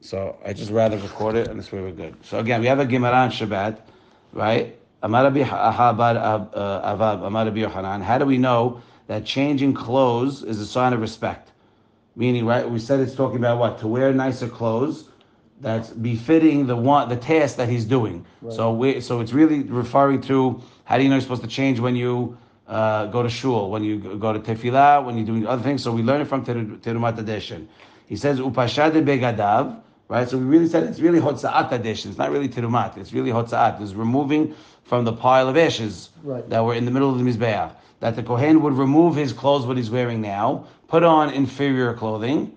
So I just rather record it, and this way we're good. So again, we have a Gemara on Shabbat, right? Amar Rabbi Avav, Amar Rabbi Yochanan. How do we know that changing clothes is a sign of respect? Meaning, right? We said it's talking about what? To wear nicer clothes that's befitting the task that he's doing. Right. So it's really referring to how do you know you're supposed to change when you go to shul, when you go to tefillah, when you're doing other things. So we learn it from Terumat Adeshin. He says upashad begadav, right? So we really said it's really hotza'at adeshin. It's not really terumat. It's really hotza'at. It's removing from the pile of ashes that were in the middle of the mizbeach. That the kohen would remove his clothes, what he's wearing now, put on inferior clothing,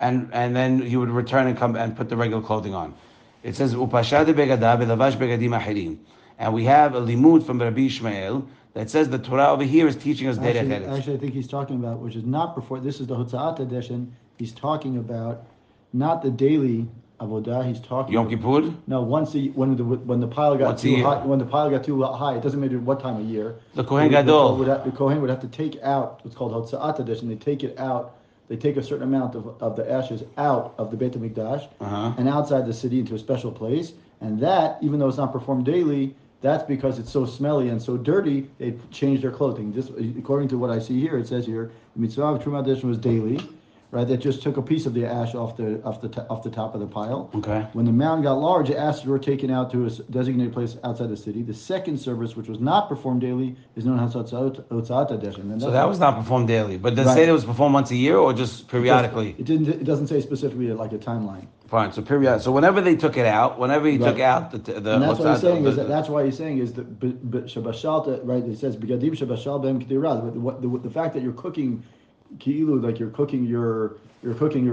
and then he would return and come and put the regular clothing on. It says upashad begadav elavash begadim achirim, and we have a limud from Rabbi Ishmael that says the Torah over here is teaching us derech eretz. Actually, I think he's talking about, which is not before. This is the Hotza'at Adeshin. He's talking about not the daily avodah. He's talking Yom Kippur. No, when the pile got too high. When the pile got too high, it doesn't matter what time of year. The Kohen Gadol. The Kohen would have to take out what's called Hotza'at Adeshin. They take it out. They take a certain amount of the ashes out of the Beit HaMikdash and outside the city into a special place. And that, even though it's not performed daily, that's because it's so smelly and so dirty, they changed their clothing. This, according to what I see here, it says here, the mitzvah of Truma Adeshin was daily, right? That just took a piece of the ash off the top of the pile. Okay. When the mound got large, the ashes were taken out to a designated place outside the city. The second service, which was not performed daily, is known as Hotza'at Adeshin. So that was not performed daily, but does it say it was performed once a year or just periodically? It doesn't say specifically like a timeline. Fine. So period. So whenever they took it out, whenever he took out the and that's what he's saying is that's why he's saying is that shabashal, right? It says begadim shabashal b'hem k'tirah. The fact that you're cooking, ki'ilu, like you're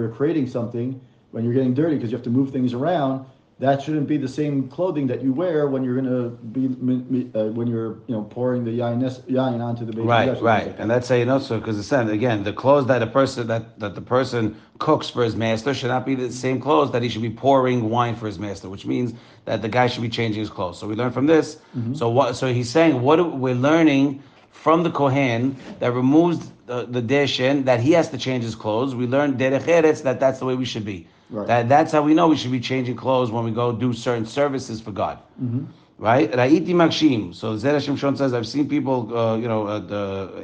creating something when you're getting dirty because you have to move things around. That shouldn't be the same clothing that you wear when you're going to be when you're pouring the yain onto the baby. Right. And that's how you know so because it said again the clothes that the person cooks for his master should not be the same clothes that he should be pouring wine for his master, which means that the guy should be changing his clothes. So we learn from this. Mm-hmm. So he's saying what we're learning from the kohen that removes the deshen that he has to change his clothes. We learn derech eretz that's the way we should be. Right. That's how we know we should be changing clothes when we go do certain services for God. Mm-hmm. Right? Ra'iti makshim. So Zera Shimshon says, I've seen people,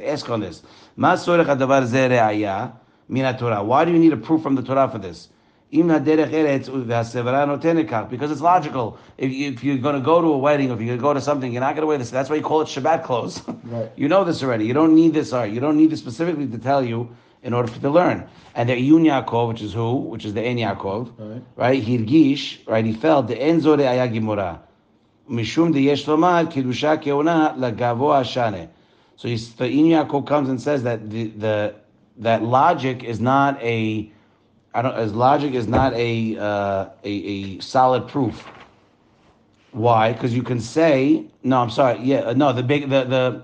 ask on this. Ma sorech hadavar ze re'aya min haTorah. Why do you need a proof from the Torah for this? Because it's logical. If you're going to go to a wedding, or if you're going to go to something, you're not going to wear this. That's why you call it Shabbat clothes. Right. You know this already. You don't need this. You don't need this specifically to tell you in order to learn. And the Iyun Yaakov, which is who? Which is the En Yaakov, right? Hirgish, right? He felt the En Zore Aya Gimora. Mishum de Yesh Lomar Kidusha Keona Lagavo Ashane. So the Iyun Yaakov comes and says that that logic is not a solid proof. Why? Because you can say the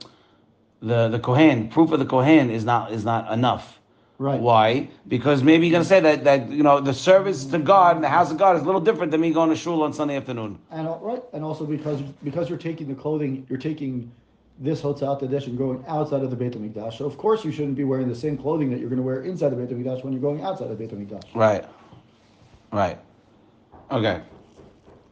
kohen proof of the kohen is not enough. Right. Why? Because maybe you're going to say that the service to God in the house of God is a little different than me going to shul on Sunday afternoon. And also because you're taking the clothing, you're taking this Hotza'at Adeshin going outside of the Beit HaMikdash. So of course you shouldn't be wearing the same clothing that you're going to wear inside the Beit HaMikdash when you're going outside the Beit HaMikdash. Right. Okay.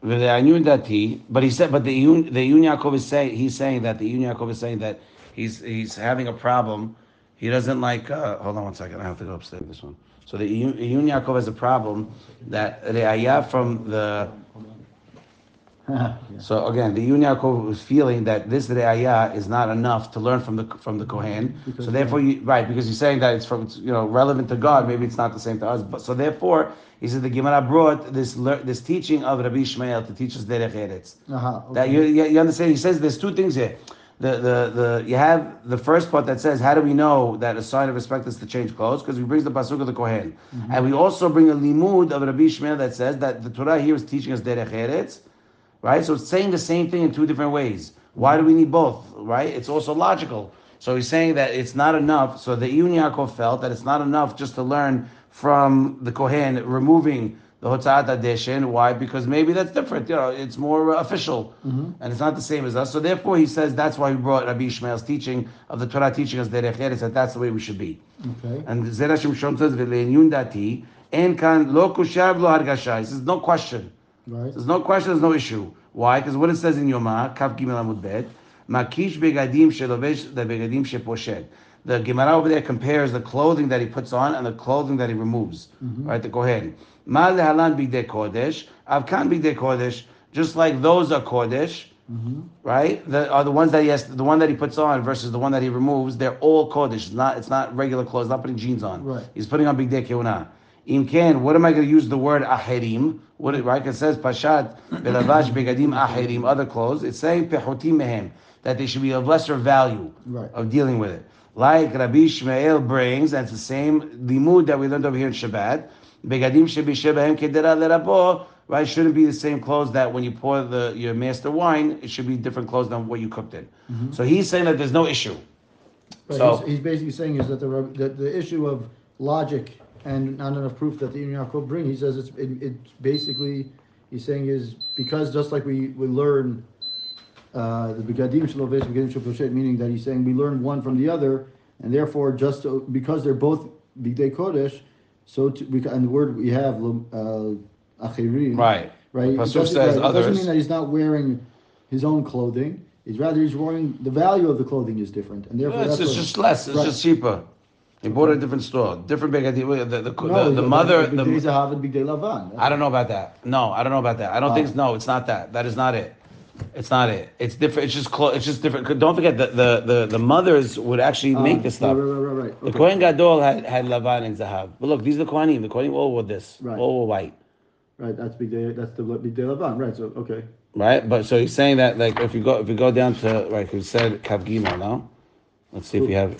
But he said, but the Iyun Yaakov is saying, he's saying that the Iyun Yaakov is saying that he's having a problem. He doesn't like. Hold on one second. I have to go upstairs. This one. So the Iyun Yaakov has a problem that the ayah from the. So again, the Iyun Yaakov was feeling that this ayah is not enough to learn from the kohen. So therefore, because he's saying that it's relevant to God. Maybe it's not the same to us. But so therefore, he said the Gemara brought this teaching of Rabbi Ishmael to teach us derech eretz. Okay. That you understand? He says there's two things here. You have the first part that says, how do we know that a sign of respect is to change clothes? Because he brings the pasuk of the kohen, and we also bring a limud of Rabbi Ishmael that says that the Torah here is teaching us derech eretz, right? So it's saying the same thing in two different ways. Why do we need both? Right? It's also logical. So he's saying that it's not enough. So the Iyun Yaakov felt that it's not enough just to learn from the kohen removing the Hotza'at Adeshin. Why? Because maybe that's different. It's more official, and it's not the same as us. So therefore, he says that's why we brought Rabbi Ishmael's teaching of the Torah teaching us derech eretz, that that's the way we should be. Okay. And Zera Shimshon says v'le'enyun dati En kan lo kushav lo hargasha. He says no question. Right. There's no question. There's no issue. Why? Because what it says in Yoma, Kaf Gimel Amud Bet, Makish begadim shelovesh the begadim sheposhed. The Gemara over there compares the clothing that he puts on and the clothing that he removes. Right? The Kohen. Ma lehalan bigdei kodesh, avkan bigdei kodesh. Just like those are kodesh, right? The ones that the one that he puts on versus the one that he removes. They're all kodesh. It's not regular clothes. Not putting jeans on. Right. He's putting on bigdei keuna. Im ken, what am I going to use the word aherim? Right? It says pashat belavash begadim aherim, other clothes. It's saying pechotim mehem, that they should be of lesser value of dealing with it. Like Rabbi Shmuel brings, and it's the same limud that we learned over here in Shabbat. Begadim shebi shebahem kedera lerabo. Right? Shouldn't be the same clothes that when you pour your master wine, it should be different clothes than what you cooked in. So he's saying that there's no issue. Right. So he's basically saying is that the issue of logic and not enough proof that the Ibn Yaakov bring, he says it's basically, he's saying is because just like we learn the Begadim Shalovesh, Begadim Shalovesh, meaning that he's saying we learn one from the other, and therefore because they're both Bigdei Kodesh, and the word we have Achirim, right. Right. Pasuk says it others. doesn't mean that he's not wearing his own clothing. He's wearing the value of the clothing is different, and therefore It's just less. It's just cheaper. He bought at a different store, different begadim. The mother. Bigdei Zahav and Bigdei Lavan. I don't know about that. No, I don't know about that. I don't think. No, it's not that. That is not it. It's not it. It's different. It's just It's just different. Don't forget that the mothers would actually make this stuff. Right. Okay. The Kohen Gadol had Lavan and Zahav. But look, these are the Kohanim. The Kohanim all wore this. Right. All were white. Right. That's Bigdei. That's the Bigdei Lavan. Right. So okay. Right. But so he's saying that like if you go down to right, he said Kav Gimel now. Let's see if we have.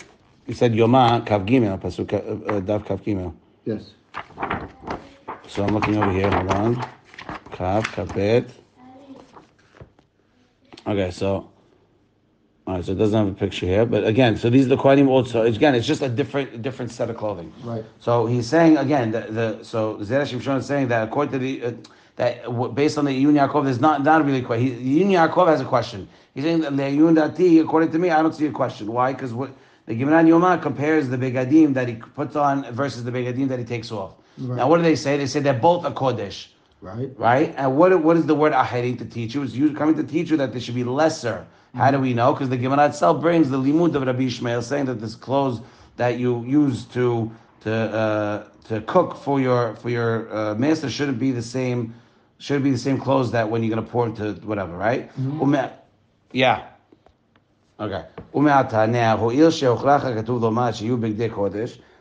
He said Yoma Kav Gimel Pasuk Dav Kav Gimel. Yes. So I'm looking over here. Hold on. Kav Bet. Okay, so all right, so it doesn't have a picture here, but again, so these are the Kohanim also. Again, it's just a different set of clothing. Right. So he's saying again so Zera Shimshon is saying that according to the that based on the Iyun Yaakov, there's not really a question. Iyun Yaakov has a question. He's saying that the Iyun Dati, according to me, I don't see a question. Why? Because what the Gemara Yoma compares the begadim that he puts on versus the begadim that he takes off. Right. Now, what do they say? They say they're both a kodesh. Right? And what is the word aherim to teach you? It's coming to teach you that there should be lesser. How do we know? Because the Gemara itself brings the limud of Rabbi Ishmael saying that this clothes that you use to cook for your master shouldn't be the same clothes that when you're going to pour into whatever, right? Yeah. Okay.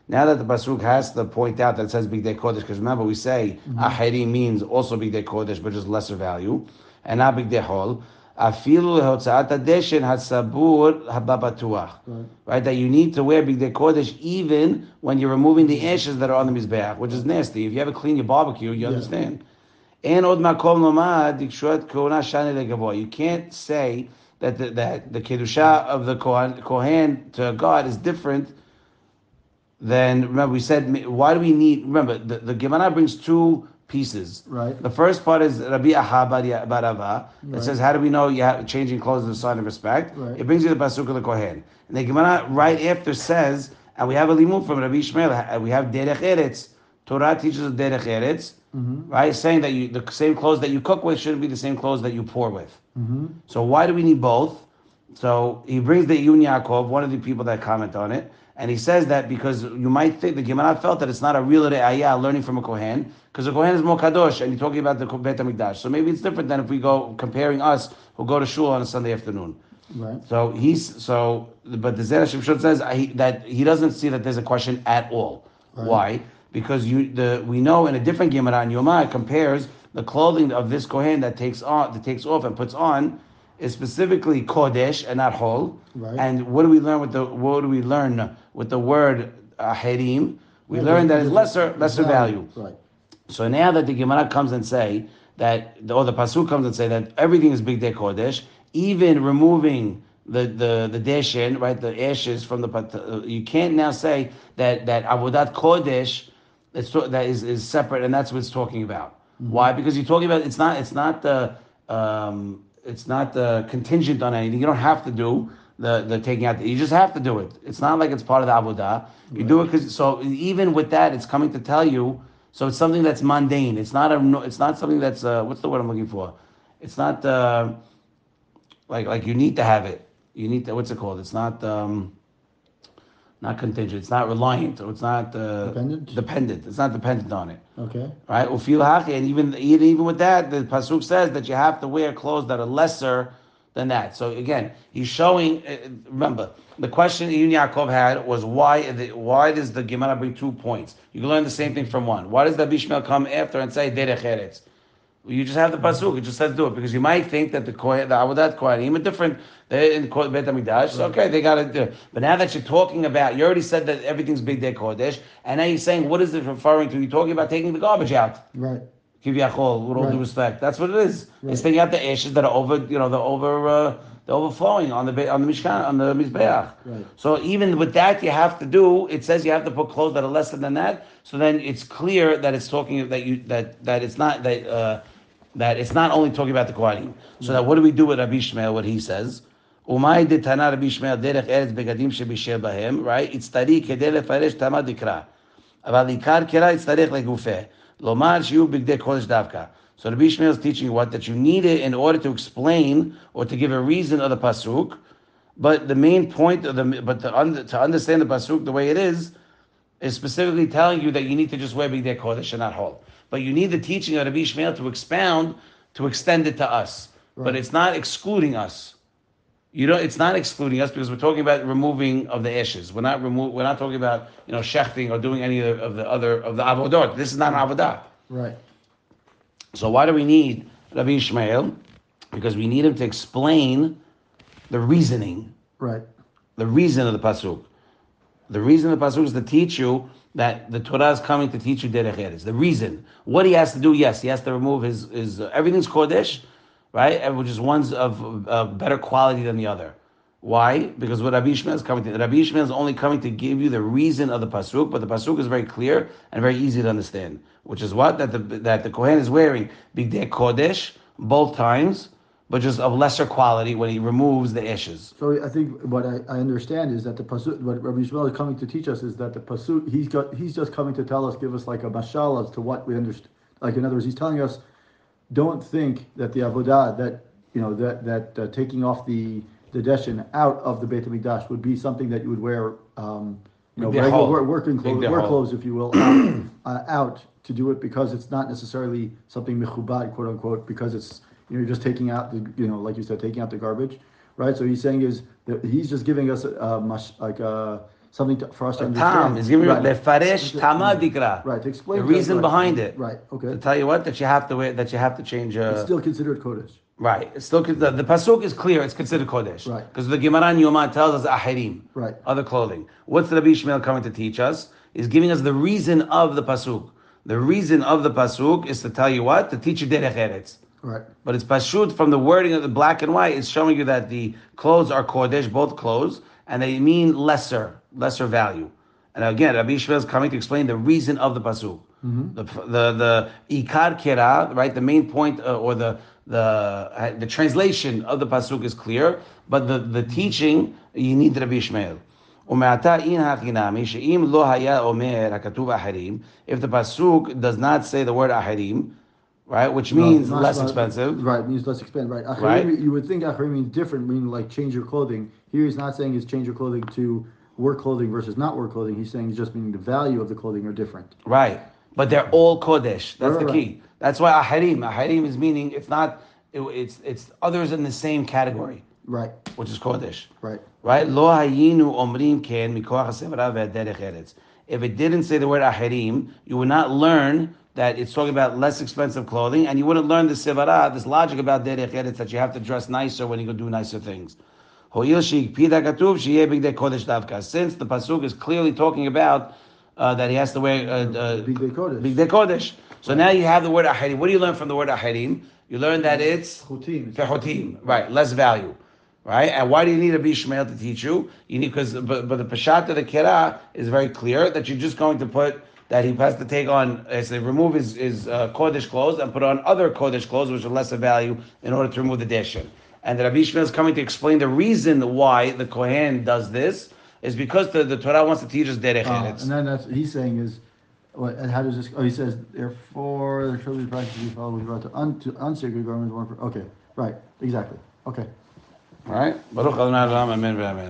Now that the pasuk has to point out that it says Bigdei Kodesh, because remember we say Aheri means also Bigdei Kodesh, but just lesser value, and not Bigdei Hol. Afilu lehotzat hadeshen hatzabur hababatuach. Right, that you need to wear Bigdei Kodesh even when you're removing the ashes that are on the mizbeach, which is nasty. If you ever clean your barbecue, you understand. And od makom lomad dikshuat kona shani legavoy. You can't say that the kedusha of the kohen to God is different. Then remember we said, why do we need? Remember the Gemara brings two pieces. Right. The first part is Rabbi Aha Barava that says, how do we know you have changing clothes is a sign of respect? Right. It brings you the pasuk of the Kohen, and the Gemara right after says, and we have a limud from Rabbi Ishmael. We have Derech Eretz. Torah teaches us Derech Eretz, right? Saying that the same clothes that you cook with shouldn't be the same clothes that you pour with. So why do we need both? So he brings the Iyun Yaakov, one of the people that comment on it. And he says that because you might think the Gemara felt that it's not a real re'ayah learning from a Kohen, because the Kohen is more kadosh, and you're talking about the Beit HaMikdash. So maybe it's different than if we go comparing us who go to shul on a Sunday afternoon. Right. But the Zera Shimshon says that he doesn't see that there's a question at all. Right. Why? Because we know in a different Gemara in Yoma it compares the clothing of this Kohen that takes off and puts on is specifically kodesh and not hol. Right. And what do we learn with the word herim? We learn that it's lesser value. Right. So now that the Gemara comes and say that, or the pasuk comes and say that everything is bigdei kodesh, even removing the deshin, right, the ashes from the you can't now say that avodat kodesh that is separate, and that's what it's talking about. Why? Because you're talking about it's not the contingent on anything. You don't have to do the taking out. You just have to do it. It's not like it's part of the avodah. You do it because so even with that, it's coming to tell you So it's something that's mundane. It's not something that's what's the word I'm looking for? It's not like you need to have it. You need to, what's it called? It's not contingent. It's not reliant. Or it's not dependent. It's not dependent on it. Okay. Right? And even with that, the pasuk says that you have to wear clothes that are lesser than that. So again, he's showing. Remember, the question Ibn Yaakov had was why does the Gemara bring 2 points? You can learn the same thing from one. Why does the Bishmael come after and say derech eretz? You just have the pasuk. It just says do it because you might think that the avodat kohanim are different. They're in Beit Hamikdash. So okay, they got to do it. But now that you're talking about, you already said that everything's big day kodesh, and now you're saying what is it referring to? You're talking about taking the garbage out. Right. Kivyachol, with all due respect, that's what it is. Right. It's taking out the ashes that are they're overflowing on the Mishkan, on the Mizbeach. Right. So even with that, you have to do. It says you have to put clothes that are lesser than that. So then it's clear that it's talking that it's not only talking about the Kohanim. So that what do we do with Rabbi Shmuel? What he says, Umay de Tana Rabbi Shmuel derech eretz begadim shebishel bahem. Right? It's tari kedei lefaresh tama dikra. Aval ikar kera it's tarich legufeh. Lomar shiu bigdei kodesh davka. So Rabbi Shmuel is teaching what? That you need it in order to explain or to give a reason of the pasuk. But the main point of to understand the pasuk the way it is specifically telling you that you need to just wear bigdei kodesh and not hol. But you need the teaching of Rabbi Shmuel to expound, to extend it to us. Right. But it's not excluding us. It's not excluding us because we're talking about removing of the ashes. We're not talking about shechting or doing any of the avodot. This is not an avodah. Right. So why do we need Rabbi Shmuel? Because we need him to explain the reasoning. Right. The reason of the pasuk. The reason of the pasuk is to teach you that the Torah is coming to teach you derech eretz. The reason, what he has to do, yes, he has to remove his everything's kodesh, right? And which is one's of better quality than the other. Why? Because what Rabbi Shmuel is coming to, Rabbi Shmuel is only coming to give you the reason of the pasuk, but the pasuk is very clear and very easy to understand. Which is what that the Kohen is wearing bigdei kodesh both times, but just of lesser quality when he removes the ashes. So I think what I understand is that the pasuk, what Rabbi Shmuel is coming to teach us is that the pasuk, he's just coming to tell us, give us like a mashal as to what we understand. Like in other words, he's telling us, don't think that the avodah, that taking off the deshin out of the Beit HaMikdash would be something that you would wear, regular working clothes, work clothes, if you will, out to do it because it's not necessarily something mechubad, quote unquote, because it's you're just taking out the, like you said, taking out the garbage, right? So he's saying is that he's just giving us something for us to understand. He's giving you lefaresh tama dikra. Right, to explain the reason behind it. Right, okay. To tell you what that you have to wear, that you have to change. It's still considered kodesh. Right, it's still the pasuk is clear. It's considered kodesh. Right, because the Gemara in Yoma tells us ahirim. Right, other clothing. What's Rabbi Shmuel coming to teach us? Is giving us the reason of the pasuk. The reason of the pasuk is to tell you what? To teach you derech eretz. Right. But it's pashut from the wording of the black and white. It's showing you that the clothes are kodesh, both clothes, and they mean lesser value. And again, Rabbi Shmuel is coming to explain the reason of the pasuk. Mm-hmm. The ikar kera, right? The main point or the translation of the pasuk is clear, but the teaching you need Rabbi Shmuel. If the pasuk does not say the word ahirim, right, which means less expensive. Right, means less expensive. Right. Achirim, right. You would think achirim means different, meaning like change your clothing. Here he's not saying is change your clothing to work clothing versus not work clothing. He's saying it's just meaning the value of the clothing are different. Right, but they're all kodesh. That's the key. That's why ahirim is meaning it's not. It's others in the same category. Right. Which is kodesh. Right. Right. Lo hayinu omrim ken mikoach hasevara ve'derech eretz. If it didn't say the word ahirim, you would not learn that it's talking about less expensive clothing, and you wouldn't learn the sevara, this logic about derech eretz, that you have to dress nicer when you go do nicer things. Since the pasuk is clearly talking about that he has to wear bigdei kodesh. So now you have the word ahirim. What do you learn from the word ahirim? You learn that it's fechotim, right? Less value, right? And why do you need a Bishmael to teach you? You need but the pashat of the kera is very clear that you're just going to put. That he has to take on, remove his kodesh clothes and put on other kodesh clothes which are lesser value in order to remove the deshin. And the Rabbi Shmuel is coming to explain the reason why the Kohen does this is because the Torah wants to teach us derech eretz. And then he's saying is, What, and how does this? Oh, he says, therefore, the children's practice to be followed with regard to unsacred garments. Okay, right, exactly. Okay. All right. Baruch Adonai Olam, amen v'amen.